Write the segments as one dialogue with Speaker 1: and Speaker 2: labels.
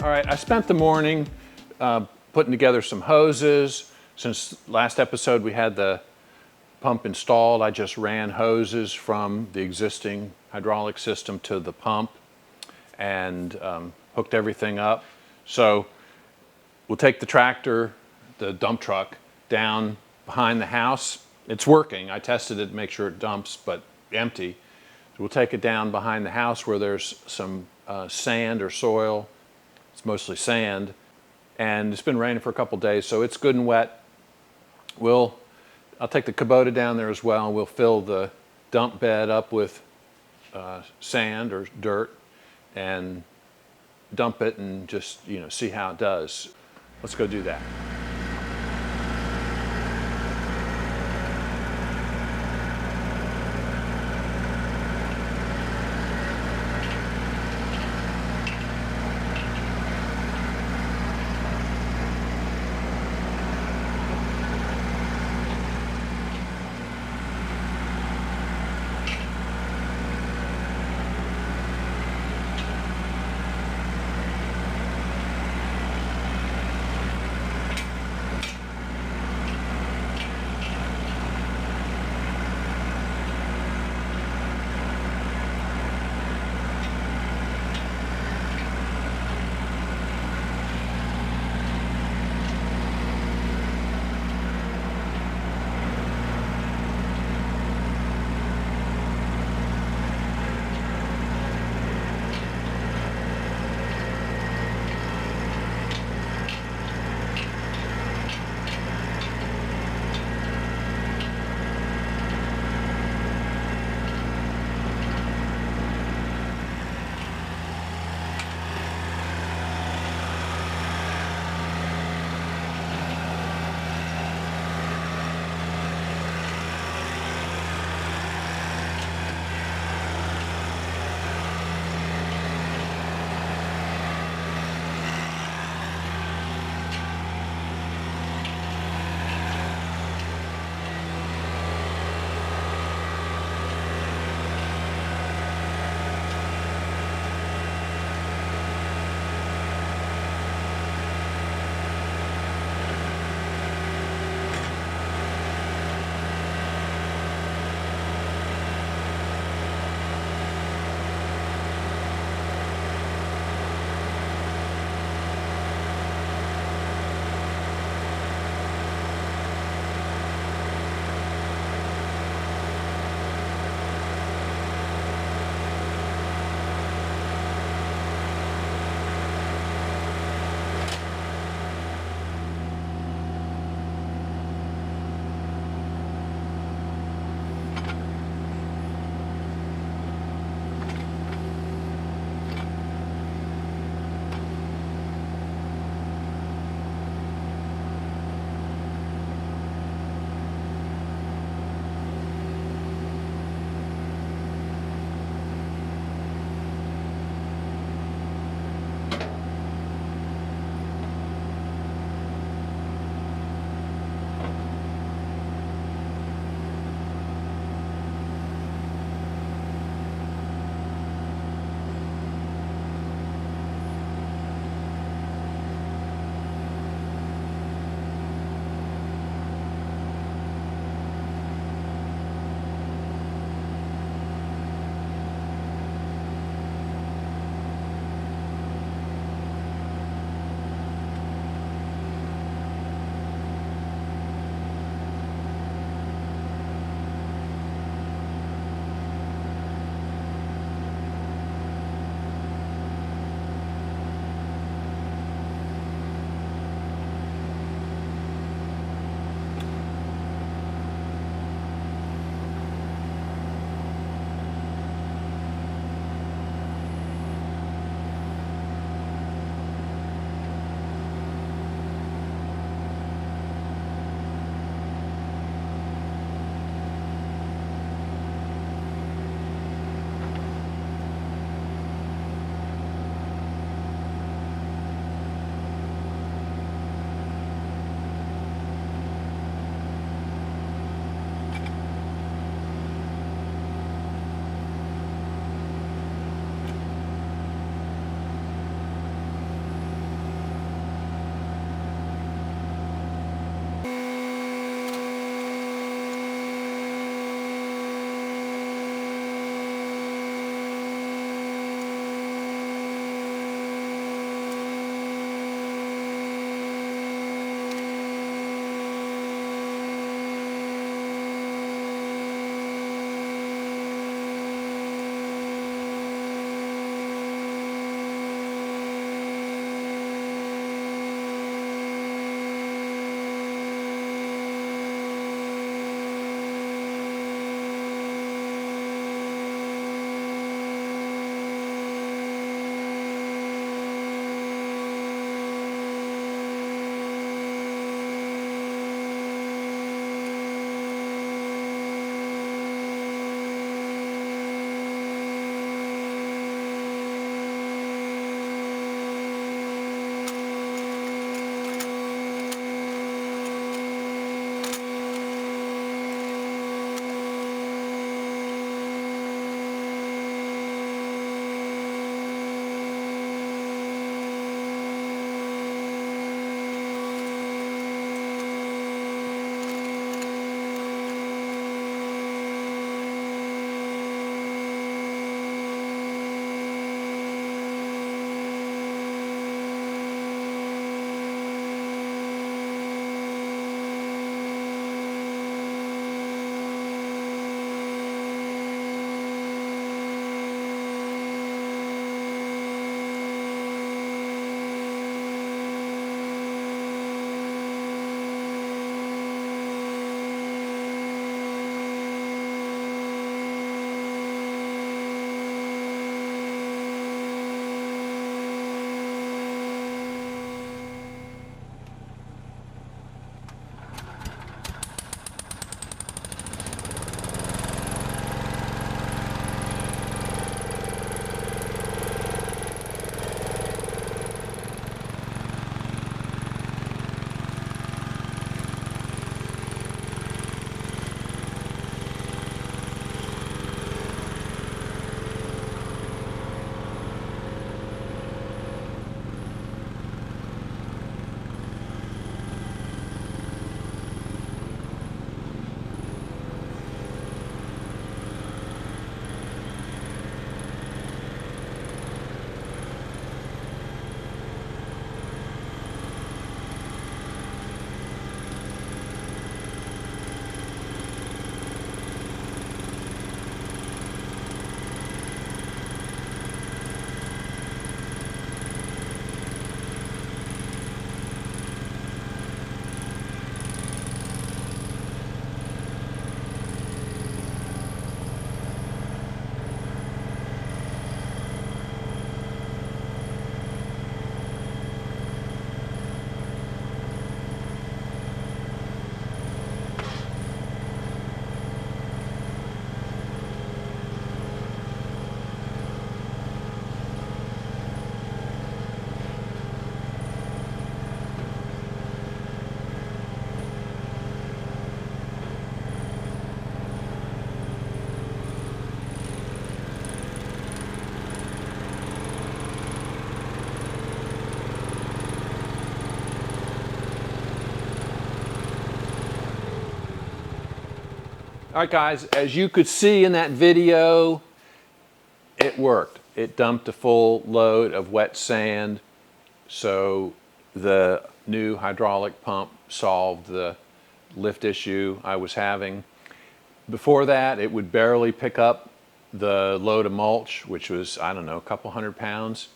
Speaker 1: All right, I spent the morning putting together some hoses. Since last episode we had the pump installed, I just ran hoses from the existing hydraulic system to the pump and hooked everything up. So we'll take the tractor, the dump truck, down behind the house. It's working. I tested it to make sure it dumps, but empty. So we'll take it down behind the house where there's some sand or soil. It's mostly sand, and it's been raining for a couple days, so it's good and wet. I'll take the Kubota down there as well, and we'll fill the dump bed up with sand or dirt and dump it and just see how it does. Let's go do that. All right, guys, as you could see in that video, it worked. It dumped a full load of wet sand, so the new hydraulic pump solved the lift issue I was having. Before that, it would barely pick up the load of mulch, which was, I don't know, a couple 100 pounds.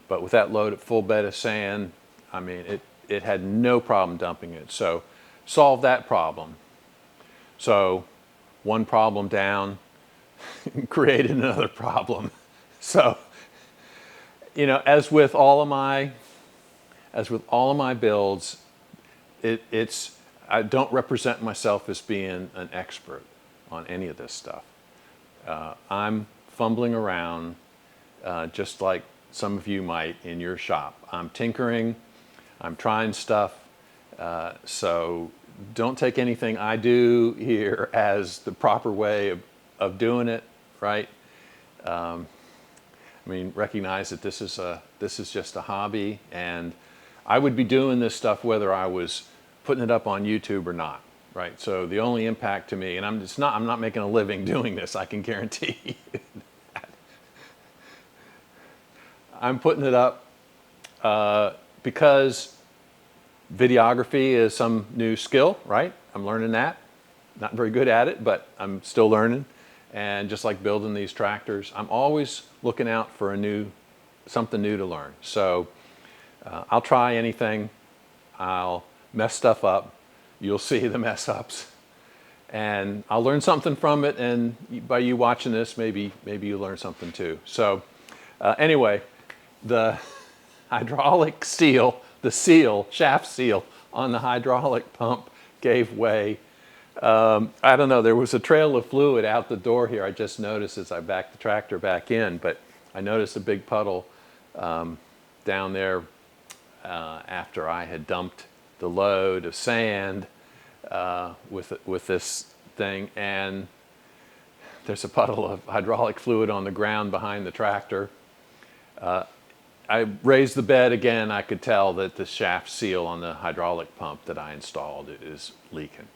Speaker 1: But with that load at full bed of sand, I mean, it had no problem dumping it. So solved that problem. So one problem down created another problem. So, you know, as with all of my builds, I don't represent myself as being an expert on any of this stuff. I'm fumbling around just like some of you might in your shop. I'm tinkering, I'm trying stuff, so don't take anything I do here as the proper way of doing it, right? I mean, recognize that this is just a hobby, and I would be doing this stuff whether I was putting it up on YouTube or not, right? So the only impact to me, and I'm not making a living doing this, I can guarantee you that. I'm putting it up because videography is some new skill, right? I'm learning that. Not very good at it, but I'm still learning. And just like building these tractors, I'm always looking out for something new to learn. So I'll try anything. I'll mess stuff up. You'll see the mess ups. And I'll learn something from it, and by you watching this, maybe you learn something too. So anyway, the hydraulic seal, shaft seal on the hydraulic pump gave way. I don't know, there was a trail of fluid out the door here. I just noticed as I backed the tractor back in, but I noticed a big puddle down there after I had dumped the load of sand with this thing, and there's a puddle of hydraulic fluid on the ground behind the tractor. I raised the bed again. I could tell that the shaft seal on the hydraulic pump that I installed is leaking.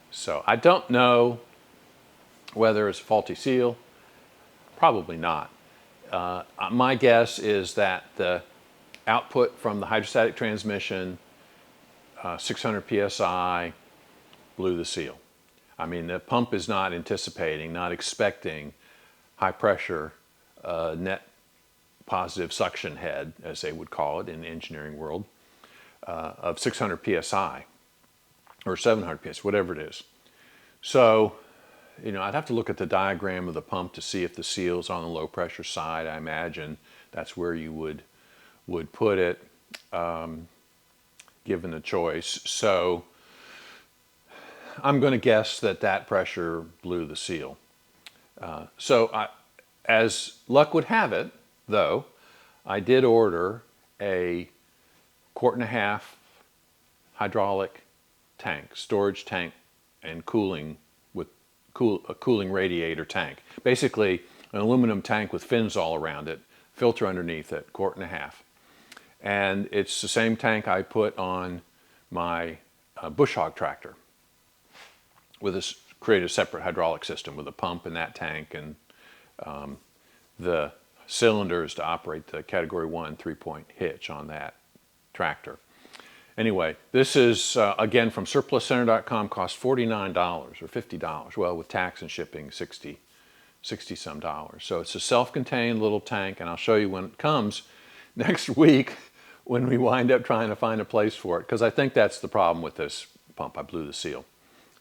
Speaker 1: So I don't know whether it's a faulty seal. Probably not. My guess is that the output from the hydrostatic transmission, 600 psi, blew the seal. I mean, the pump is not expecting high pressure net positive suction head, as they would call it in the engineering world, of 600 psi or 700 psi, whatever it is. So, you know, I'd have to look at the diagram of the pump to see if the seal's on the low pressure side. I imagine that's where you would put it, given the choice. So I'm going to guess that pressure blew the seal. As luck would have it, though, I did order a 1.5 quart hydraulic tank, storage tank, and cooling with a cooling radiator tank. Basically, an aluminum tank with fins all around it, filter underneath it, 1.5 quart. And it's the same tank I put on my bush hog tractor. Created a separate hydraulic system with a pump in that tank and the cylinders to operate the Category 1 3-point hitch on that tractor. Anyway, this is, again, from surpluscenter.com, cost $49 or $50. Well, with tax and shipping, 60 some dollars. So it's a self-contained little tank, and I'll show you when it comes next week when we wind up trying to find a place for it, because I think that's the problem with this pump. I blew the seal.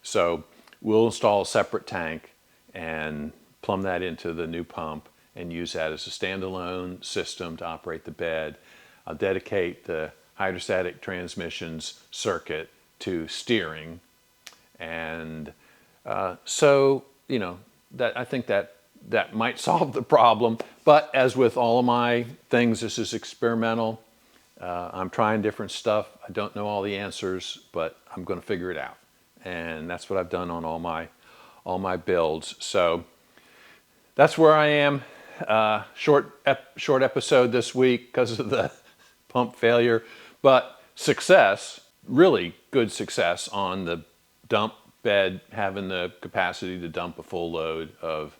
Speaker 1: So we'll install a separate tank and plumb that into the new pump and use that as a standalone system to operate the bed. I'll dedicate the hydrostatic transmissions circuit to steering. And so, you know, I think that might solve the problem. But as with all of my things, this is experimental. I'm trying different stuff. I don't know all the answers, but I'm going to figure it out. And that's what I've done on all my builds. So that's where I am. Short episode this week because of the pump failure, but success, really good success on the dump bed having the capacity to dump a full load of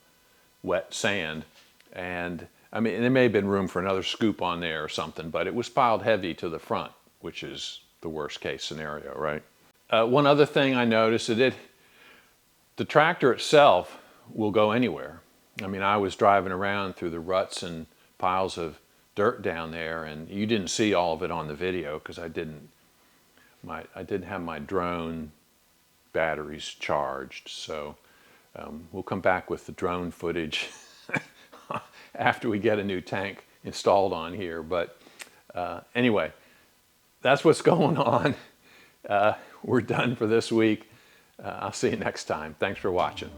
Speaker 1: wet sand. And I mean, there may have been room for another scoop on there or something, but it was piled heavy to the front, which is the worst case scenario, right? One other thing I noticed, the tractor itself will go anywhere. I mean, I was driving around through the ruts and piles of dirt down there, and you didn't see all of it on the video because I didn't have my drone batteries charged. So we'll come back with the drone footage after we get a new tank installed on here. But anyway, that's what's going on. We're done for this week. I'll see you next time. Thanks for watching.